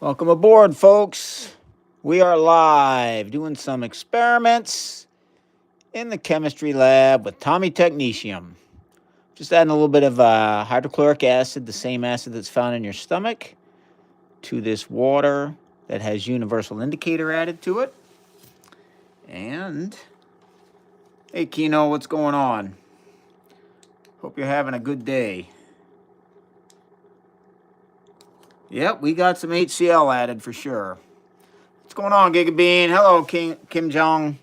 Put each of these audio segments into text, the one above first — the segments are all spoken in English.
Welcome aboard, folks. We are live doing some experiments in the chemistry lab with Tommy Technetium. Just adding a little bit of hydrochloric acid, the same acid that's found in your stomach, to this water that has universal indicator added to it. And, hey, Kino, what's going on? Hope you're having a good day. Yep, we got some HCl added for sure. What's going on, Giga Bean? Hello, Kim Jong.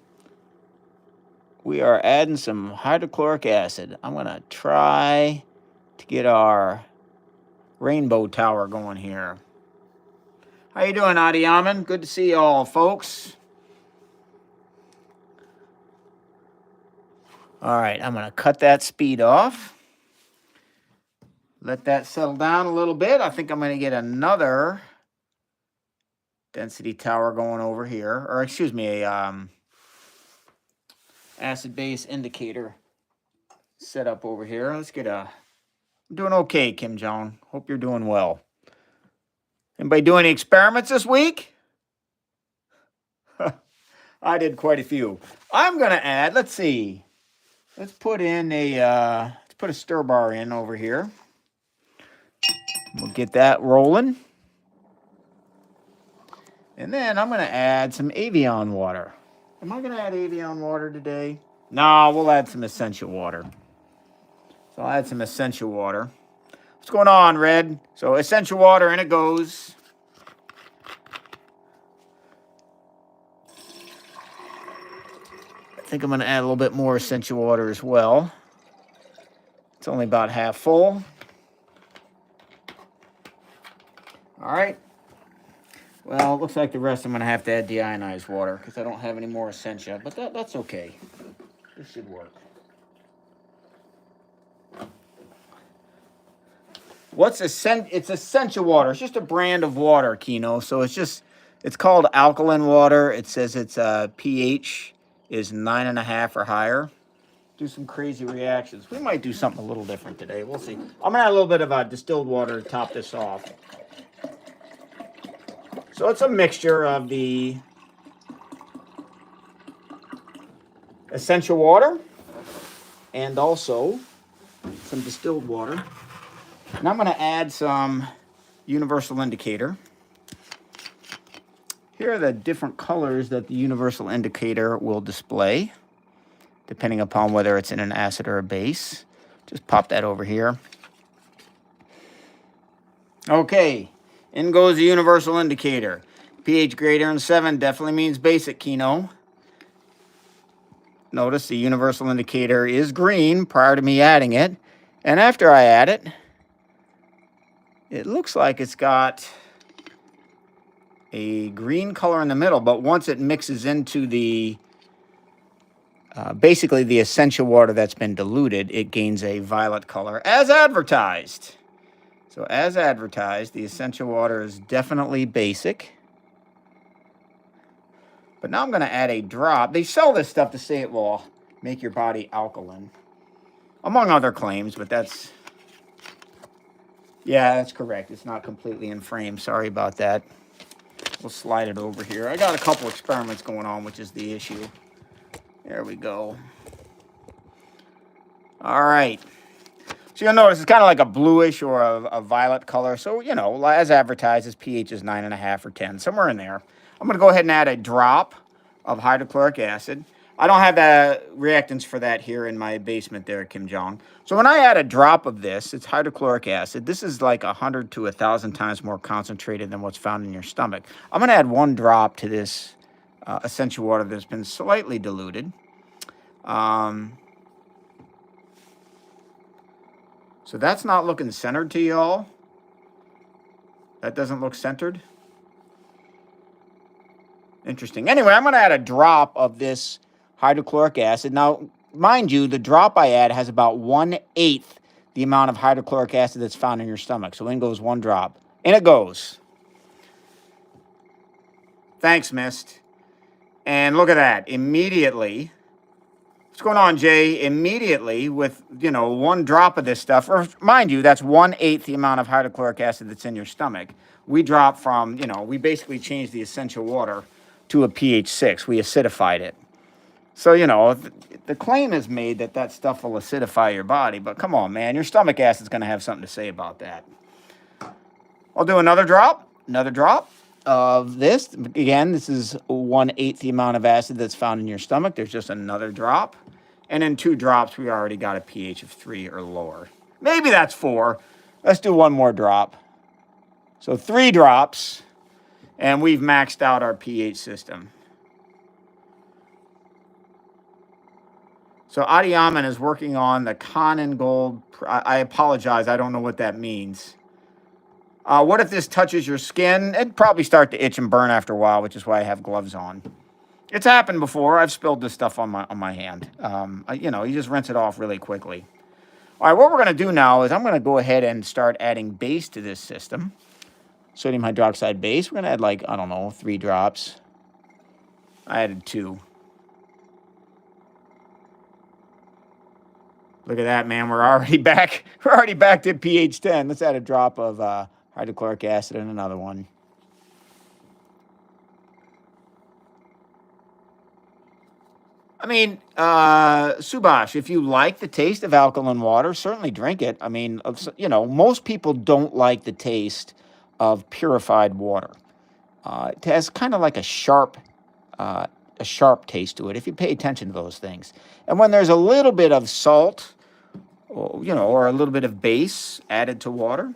We are adding some hydrochloric acid. I'm going to try to get our rainbow tower going here. How you doing, Adiyaman? Good to see you all, folks. All right, I'm going to cut that speed off. Let that settle down a little bit. I think I'm going to get another density tower going over here. Or, excuse me, a acid-base indicator set up over here. Let's get a... I'm doing okay, Kim Jong. Hope you're doing well. Anybody do any experiments this week? I did quite a few. I'm going to add, let's see. Let's put in a, let's put a stir bar in over here. We'll get that rolling. And then I'm going to add some Avion water. Am I going to add Avion water today? No, we'll add some essential water. So I'll add some essential water. What's going on, Red? So essential water, in it goes. I think I'm going to add a little bit more essential water as well. It's only about half full. All right. Well, it looks like the rest I'm going to have to add deionized water because I don't have any more Essentia, but that's okay. This should work. What's it's essential water. It's just a brand of water, Kino. So it's called alkaline water. It says its pH is 9.5 or higher. Do some crazy reactions. We might do something a little different today. We'll see. I'm going to add a little bit of distilled water to top this off. So it's a mixture of the essential water and also some distilled water. And I'm going to add some universal indicator. Here are the different colors that the universal indicator will display, depending upon whether it's in an acid or a base. Just pop that over here. Okay, in goes the universal indicator. pH greater than 7 definitely means basic, Kino. Notice the universal indicator is green prior to me adding it. And after I add it, it looks like it's got a green color in the middle, but once it mixes into the basically the essential water that's been diluted, it gains a violet color as advertised. So as advertised, the essential water is definitely basic. But now I'm going to add a drop. They sell this stuff to say it will make your body alkaline, among other claims, but that's... Yeah, that's correct. It's not completely in frame. Sorry about that. We'll slide it over here. I got a couple experiments going on, which is the issue. There we go. All right. So you'll notice it's kind of like a bluish or a violet color. So, you know, as advertised, its pH is 9.5 or 10, somewhere in there. I'm going to go ahead and add a drop of hydrochloric acid. I don't have the reactants for that here in my basement there, Kim Jong. So when I add a drop of this, it's hydrochloric acid. This is like 100 to 1,000 times more concentrated than what's found in your stomach. I'm going to add one drop to this essential water that's been slightly diluted. So that's not looking centered to y'all. That doesn't look centered. Interesting. Anyway, I'm going to add a drop of this hydrochloric acid. Now, mind you, the drop I add has about 1/8 the amount of hydrochloric acid that's found in your stomach. So in goes one drop. In it goes. Thanks, Mist. And look at that. Immediately, What's going on, Jay? Immediately with, you know, 1 drop of this stuff, or mind you, that's 1/8 the amount of hydrochloric acid that's in your stomach. We drop from, you know, we basically changed the essential water to a pH 6. We acidified it. So, you know, the claim is made that that stuff will acidify your body, but come on, man, your stomach acid's going to have something to say about that. I'll do another drop of this. Again, this is 1/8 the amount of acid that's found in your stomach. There's just another drop. And in 2 drops, we already got a pH of 3 or lower. Maybe that's 4. Let's do 1 more drop. So 3 drops, and we've maxed out our pH system. So Adiaman is working on the Conan Gold. I apologize, I don't know what that means. What if this touches your skin? It'd probably start to itch and burn after a while, which is why I have gloves on. It's happened before. I've spilled this stuff on my hand. You know, you just rinse it off really quickly. All right, what we're going to do now is I'm going to go ahead and start adding base to this system. Sodium hydroxide base. We're going to add, like, I don't know, 3 drops. I added 2. Look at that, man. We're already back. We're already back to pH 10. Let's add a drop of hydrochloric acid and another one. I mean, Subhash, if you like the taste of alkaline water, certainly drink it. I mean, you know, most people don't like the taste of purified water. It has kind of like a sharp taste to it if you pay attention to those things. And when there's a little bit of salt, you know, or a little bit of base added to water.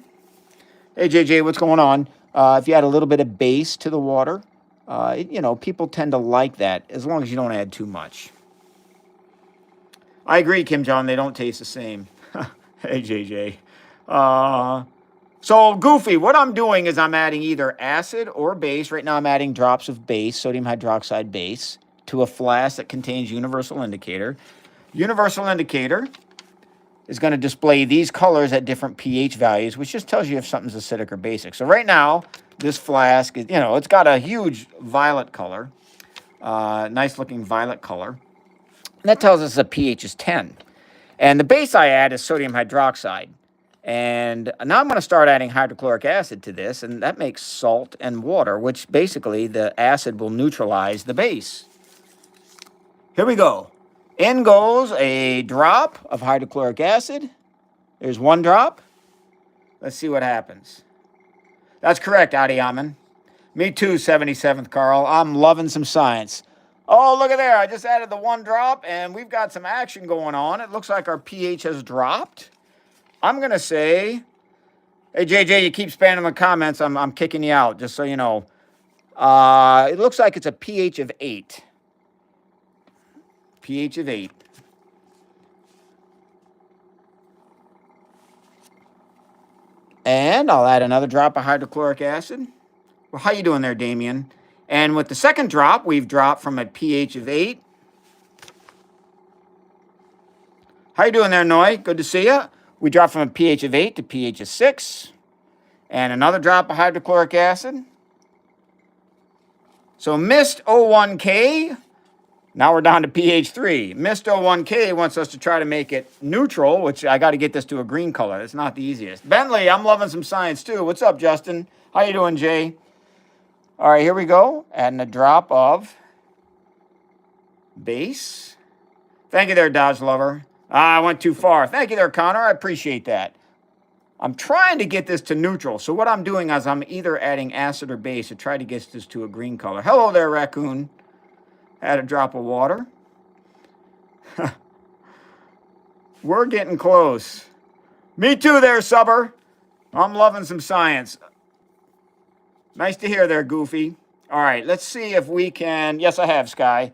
Hey, JJ, what's going on? If you add a little bit of base to the water, you know, people tend to like that as long as you don't add too much. I agree, Kim John. They don't taste the same. Hey, JJ. So, Goofy, what I'm doing is I'm adding either acid or base. Right now I'm adding drops of base, sodium hydroxide base, to a flask that contains universal indicator. Universal indicator is going to display these colors at different pH values, which just tells you if something's acidic or basic. So right now, this flask, you know, it's got a huge violet color, nice looking violet color. And that tells us the pH is 10. And the base I add is sodium hydroxide. And now I'm going to start adding hydrochloric acid to this, and that makes salt and water, which basically the acid will neutralize the base. Here we go. In goes a drop of hydrochloric acid. There's 1 drop. Let's see what happens. That's correct, Adiaman. Me too, 77th Carl. I'm loving some science. Oh, look at there. I just added the 1 drop, and we've got some action going on. It looks like our pH has dropped. I'm going to say, hey, JJ, you keep spamming the comments. I'm kicking you out, just so you know. It looks like it's a pH of 8. pH of 8. And I'll add another drop of hydrochloric acid. Well, how you doing there, Damien? And with the second drop, we've dropped from a pH of 8. How you doing there, Noy? Good to see you. We dropped from a pH of 8 to pH of 6. And another drop of hydrochloric acid. So missed O1K. Now we're down to pH 3. Missed O1K wants us to try to make it neutral, which I got to get this to a green color. It's not the easiest. Bentley, I'm loving some science too. What's up, Justin? How you doing, Jay? All right, here we go. Adding a drop of base. Thank you there, Dodge Lover. I went too far. Thank you there, Connor. I appreciate that. I'm trying to get this to neutral. So what I'm doing is I'm either adding acid or base to try to get this to a green color. Hello there, Raccoon. Add a drop of water. We're getting close. Me too there, Subber. I'm loving some science. Nice to hear there, Goofy. All right, let's see if we can. Yes, I have, Sky.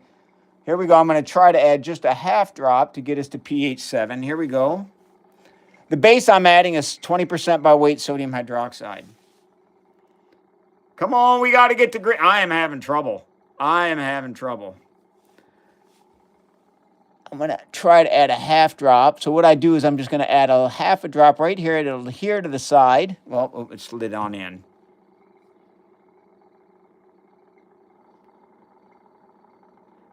Here we go. I'm going to try to add just a half drop to get us to pH 7. Here we go. The base I'm adding is 20% by weight sodium hydroxide. Come on, we got to get to green. I am having trouble. I'm going to try to add a half drop. So what I do is I'm just going to add a half a drop right here. It'll here to the side. Well, it slid on in.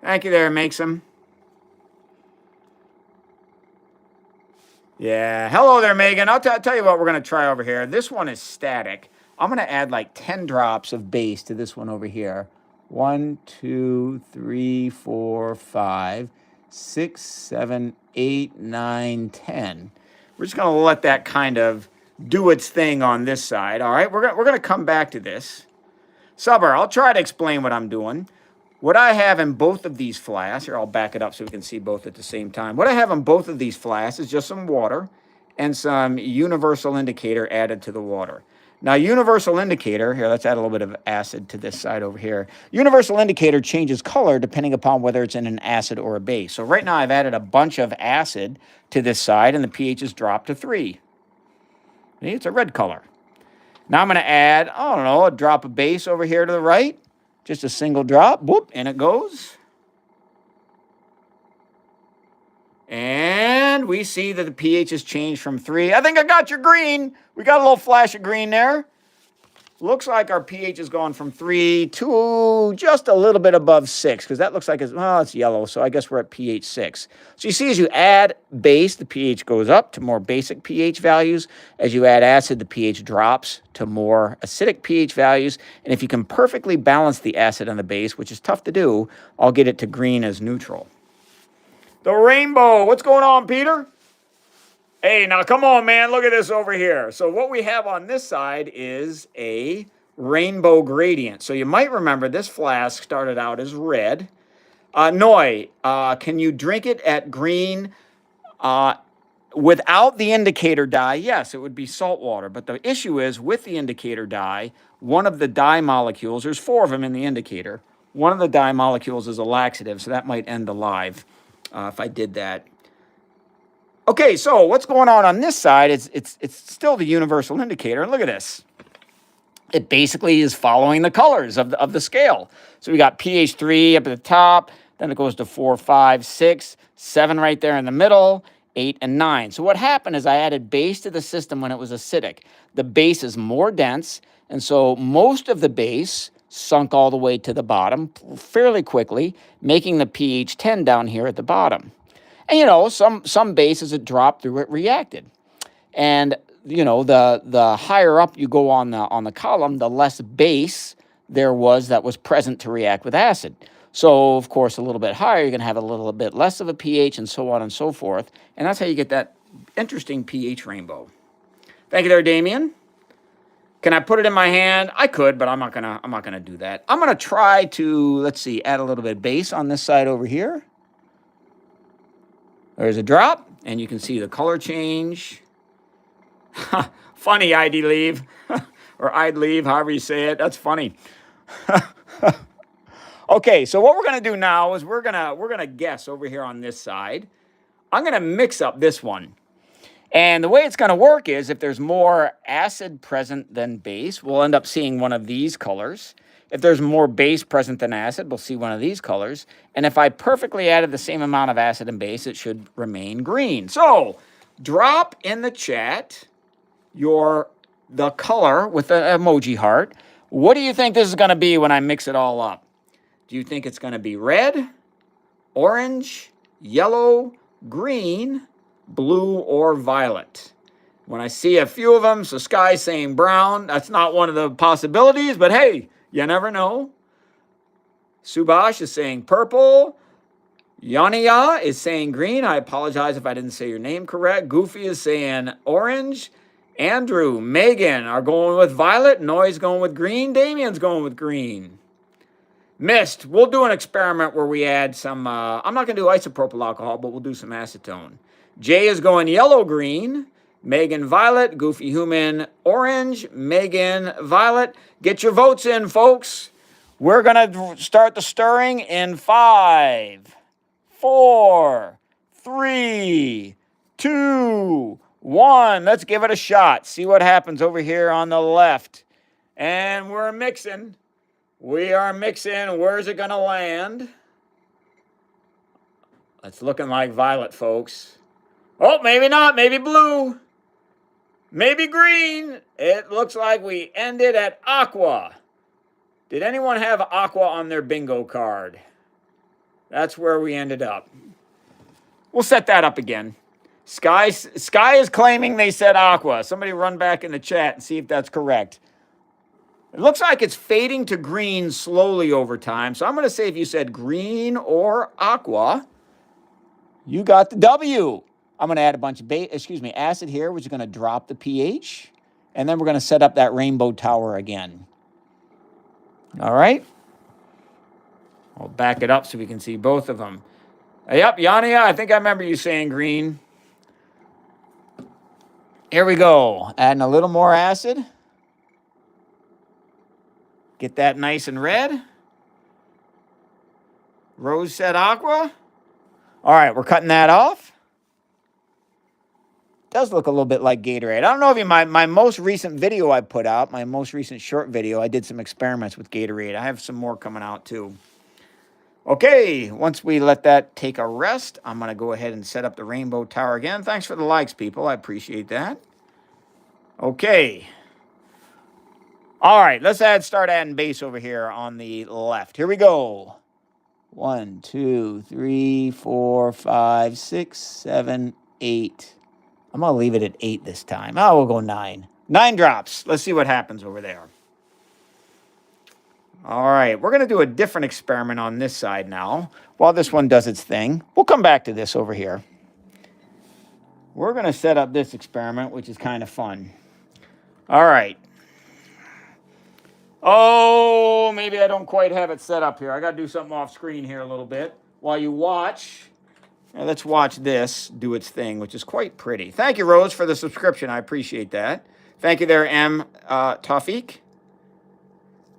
Thank you there, Makes 'em. Yeah. Hello there, Megan. I'll tell you what we're going to try over here. This one is static. I'm going to add like 10 drops of base to this one over here. 1, 2, 3, 4, 5, 6, 7, 8, 9, 10. We're just going to let that kind of do its thing on this side. All right. We're going to come back to this. Subber, I'll try to explain what I'm doing. What I have in both of these flasks, here I'll back it up so we can see both at the same time. What I have in both of these flasks is just some water and some universal indicator added to the water. Now, universal indicator, here, let's add a little bit of acid to this side over here. Universal indicator changes color depending upon whether it's in an acid or a base. So right now I've added a bunch of acid to this side and the pH has dropped to 3. See, it's a red color. Now I'm going to add, I don't know, a drop of base over here to the right. Just a single drop, whoop, and it goes. And we see that the pH has changed from 3. I think I got your green. We got a little flash of green there. Looks like our pH has gone from 3 to just a little bit above 6, because that looks like it's, well, it's yellow, so I guess we're at pH 6. So you see, as you add base, the pH goes up to more basic pH values. As you add acid, the pH drops to more acidic pH values. And if you can perfectly balance the acid and the base, which is tough to do, I'll get it to green as neutral. The rainbow. What's going on, Peter? Hey, now come on, man. Look at this over here. So what we have on this side is a rainbow gradient. So you might remember this flask started out as red. Noi, can you drink it at green without the indicator dye? Yes, it would be salt water. But the issue is with the indicator dye, one of the dye molecules, there's 4 of them in the indicator. One of the dye molecules is a laxative, so that might end alive if I did that. Okay, so what's going on this side? It's still the universal indicator. And look at this. It basically is following the colors of the scale. So we got pH 3 up at the top. Then it goes to 4, 5, 6, 7 right there in the middle, 8, and 9. So what happened is I added base to the system when it was acidic. The base is more dense, and so most of the base sunk all the way to the bottom fairly quickly, making the pH 10 down here at the bottom. And, you know, some bases that dropped through it reacted. And, you know, the higher up you go on the column, the less base there was that was present to react with acid. So, of course, a little bit higher, you're going to have a little bit less of a pH and so on and so forth. And that's how you get that interesting pH rainbow. Thank you there, Damien. Can I put it in my hand? I could, but I'm not gonna do that. I'm gonna try to, let's see, add a little bit of base on this side over here. There's a drop, and you can see the color change. Funny, ID leave, or I'd leave, however you say it. That's funny. Okay, so what we're gonna do now is we're gonna guess over here on this side. I'm gonna mix up this one. And the way it's gonna work is if there's more acid present than base, we'll end up seeing one of these colors. If there's more base present than acid, we'll see one of these colors. And if I perfectly added the same amount of acid and base, it should remain green. So drop in the chat the color with the emoji heart. What do you think this is going to be when I mix it all up? Do you think it's going to be red, orange, yellow, green, blue, or violet? When I see a few of them, so Sky's saying brown. That's not one of the possibilities, but hey, you never know. Subash is saying purple. Yaniya is saying green. I apologize if I didn't say your name correct. Goofy is saying orange. Andrew, Megan are going with violet. Noy's going with green. Damien's going with green. Mist, we'll do an experiment where we add some, I'm not going to do isopropyl alcohol, but we'll do some acetone. Jay is going yellow-green. Megan, violet. Goofy Human, orange. Megan, violet. Get your votes in, folks. We're going to start the stirring in 5, 4, 3, 2, 1. Let's give it a shot. See what happens over here on the left. And we're mixing. We are mixing. Where's it going to land? It's looking like violet, folks. Oh, maybe not. Maybe blue. Maybe green. It looks like we ended at aqua. Did anyone have aqua on their bingo card? That's where we ended up. We'll set that up again. Sky is claiming they said aqua. Somebody run back in the chat and see if that's correct. It looks like it's fading to green slowly over time. So I'm going to say if you said green or aqua, you got the W. I'm going to add a bunch of acid here, which is going to drop the pH. And then we're going to set up that rainbow tower again. All right. I'll back it up so we can see both of them. Yep, Yania, I think I remember you saying green. Here we go. Adding a little more acid. Get that nice and red. Rose said aqua. All right, we're cutting that off. Does look a little bit like Gatorade. I don't know if you, my most recent video I put out, my most recent short video, I did some experiments with Gatorade. I have some more coming out too. Okay, once we let that take a rest, I'm going to go ahead and set up the rainbow tower again. Thanks for the likes, people. I appreciate that. Okay. All right, let's start adding base over here on the left. Here we go. 1, 2, 3, 4, 5, 6, 7, 8. I'm going to leave it at 8 this time. Oh, we'll go 9. 9 drops. Let's see what happens over there. All right, we're going to do a different experiment on this side now. While this one does its thing, we'll come back to this over here. We're going to set up this experiment, which is kind of fun. All right. Oh, maybe I don't quite have it set up here. I got to do something off screen here a little bit. While you watch, let's watch this do its thing, which is quite pretty. Thank you, Rose, for the subscription. I appreciate that. Thank you there, M. Tawfiq.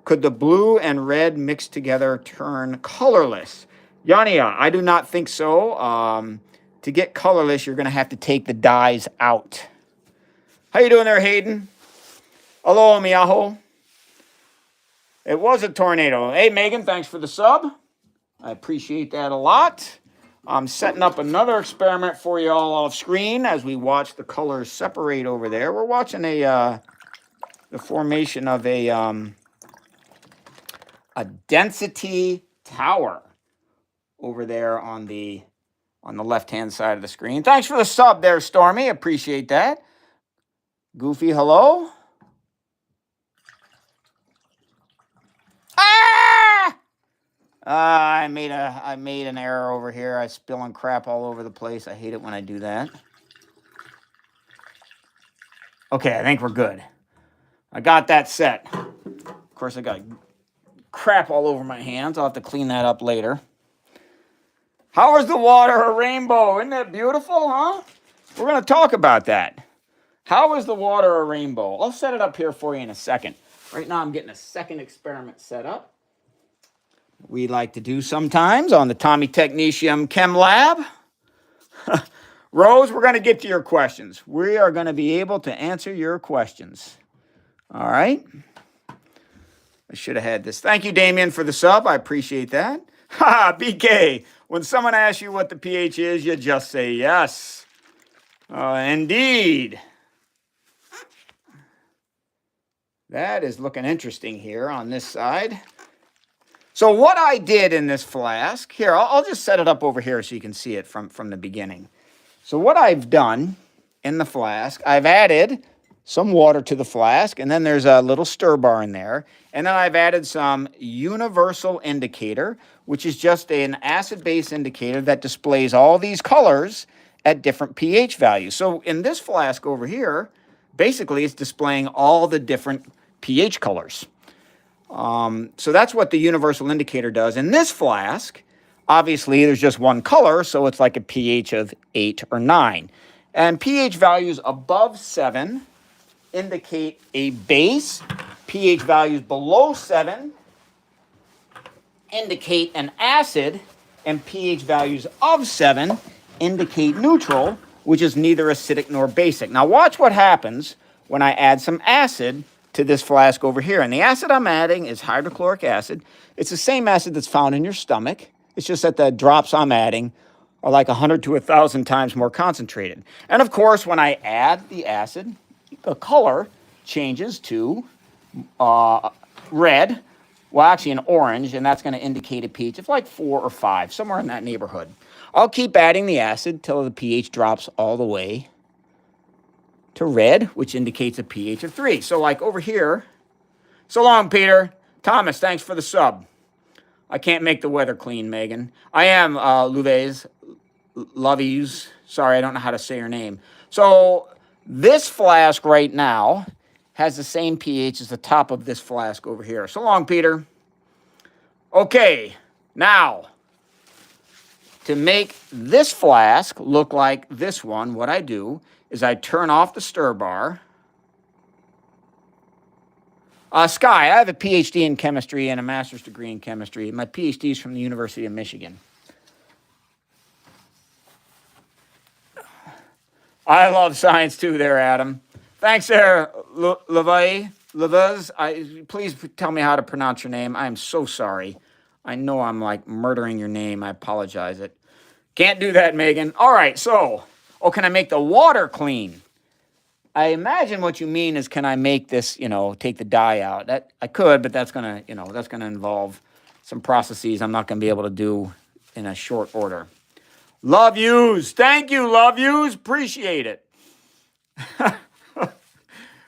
Could the blue and red mixed together turn colorless? Yania, I do not think so. To get colorless, you're going to have to take the dyes out. How you doing there, Hayden? Hello, Miyaho. It was a tornado. Hey, Megan, thanks for the sub. I appreciate that a lot. I'm setting up another experiment for you all off screen as we watch the colors separate over there. We're watching the formation of a density tower over there on the left-hand side of the screen. Thanks for the sub there, Stormy. Appreciate that. Goofy, hello. Ah! I made an error over here. I'm spilling crap all over the place. I hate it when I do that. Okay, I think we're good. I got that set. Of course, I got crap all over my hands. I'll have to clean that up later. How is the water a rainbow? Isn't that beautiful, huh? We're going to talk about that. How is the water a rainbow? I'll set it up here for you in a second. Right now, I'm getting a second experiment set up. We like to do sometimes on the Tommy Technetium Chem Lab. Rose, we're going to get to your questions. We are going to be able to answer your questions. All right. I should have had this. Thank you, Damien, for the sub. I appreciate that. Ha, BK. When someone asks you what the pH is, you just say yes. Indeed. That is looking interesting here on this side. So what I did in this flask, here, I'll just set it up over here so you can see it from the beginning. So what I've done in the flask, I've added some water to the flask, and then there's a little stir bar in there. And then I've added some universal indicator, which is just an acid-base indicator that displays all these colors at different pH values. So in this flask over here, basically it's displaying all the different pH colors. So that's what the universal indicator does. In this flask, obviously there's just one color, so it's like a pH of 8 or 9. And pH values above 7 indicate a base. pH values below 7 indicate an acid, and pH values of 7 indicate neutral, which is neither acidic nor basic. Now watch what happens when I add some acid to this flask over here. And the acid I'm adding is hydrochloric acid. It's the same acid that's found in your stomach. It's just that the drops I'm adding are like 100 to 1,000 times more concentrated. And of course, when I add the acid, the color changes to red, well, actually an orange, and that's going to indicate a pH of like 4 or 5, somewhere in that neighborhood. I'll keep adding the acid till the pH drops all the way to red, which indicates a pH of 3. So like over here, so long, Peter. Thomas, thanks for the sub. I can't make the weather clean, Megan. I am Louves, Lovies. Sorry, I don't know how to say your name. So this flask right now has the same pH as the top of this flask over here. So long, Peter. Okay, now, to make this flask look like this one, what I do is I turn off the stir bar. Sky, I have a PhD in chemistry and a master's degree in chemistry. My PhD is from the University of Michigan. I love science too there, Adam. Thanks there, Levi. Please tell me how to pronounce your name. I am so sorry. I know I'm like murdering your name. I apologize. Can't do that, Megan. All right, so, can I make the water clean? I imagine what you mean is, can I make this, take the dye out? That I could, but that's gonna involve some processes I'm not gonna be able to do in a short order. Love yous. Thank you, love yous. Appreciate it.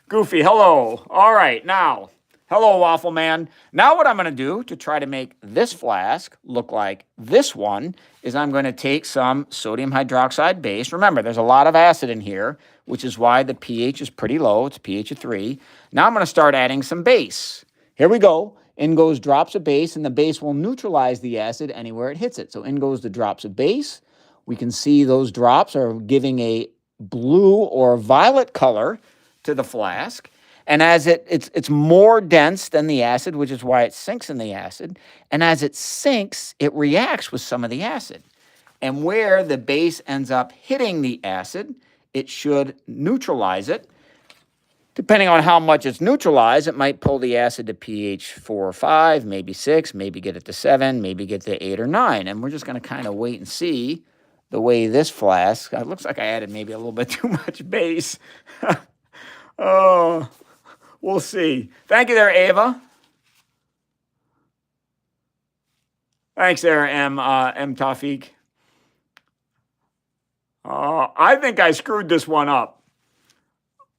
Goofy, hello. All right, now, hello, Waffle Man. Now what I'm going to do to try to make this flask look like this one is I'm going to take some sodium hydroxide base. Remember, there's a lot of acid in here, which is why the pH is pretty low. It's a pH of 3. Now I'm going to start adding some base. Here we go. In goes drops of base, and the base will neutralize the acid anywhere it hits it. So in goes the drops of base. We can see those drops are giving a blue or violet color to the flask. And as it's more dense than the acid, which is why it sinks in the acid. And as it sinks, it reacts with some of the acid. And where the base ends up hitting the acid, it should neutralize it. Depending on how much it's neutralized, it might pull the acid to pH 4 or 5, maybe 6, maybe get it to 7, maybe get to 8 or 9. And we're just going to kind of wait and see the way this flask, it looks like I added maybe a little bit too much base. Oh, we'll see. Thank you there, Ava. Thanks there, M. Tawfiq. I think I screwed this one up.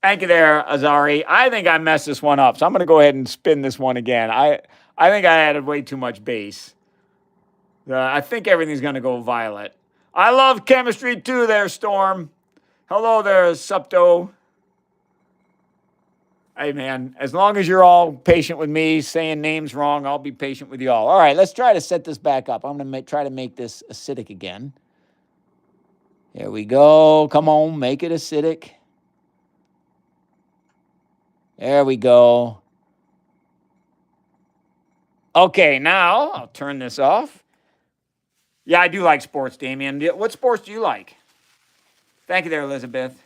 Thank you there, Azari. I think I messed this one up, so I'm going to go ahead and spin this one again. I think I added way too much base. I think everything's going to go violet. I love chemistry too there, Storm. Hello there, Supto. Hey, man, as long as you're all patient with me saying names wrong, I'll be patient with you all. All right, let's try to set this back up. I'm going to try to make this acidic again. Here we go. Come on, make it acidic. There we go. Okay, now I'll turn this off. Yeah, I do like sports, Damien. What sports do you like? Thank you there, Elizabeth.